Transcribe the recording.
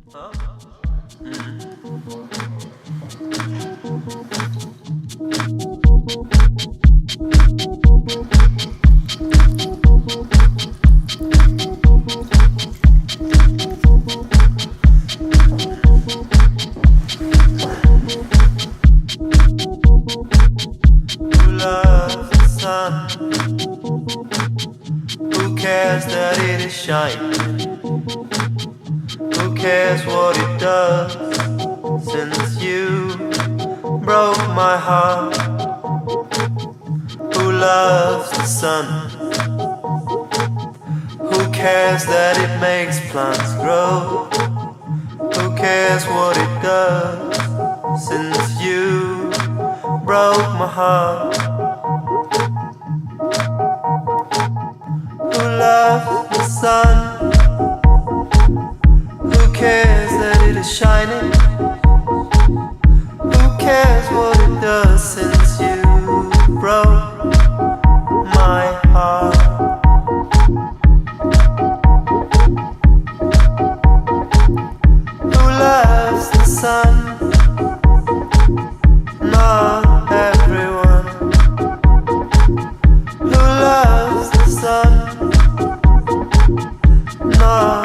Who loves the sun? Who cares that it is shining? Who cares what it does? Since you broke my heart. Who loves the sun? Who cares that it makes plants grow? Who cares what it does? Since you broke my heart. Who loves the sun? Who cares that it is shining? Who cares what it does since you broke my heart? Who loves the sun? Not everyone. Who loves the sun? Not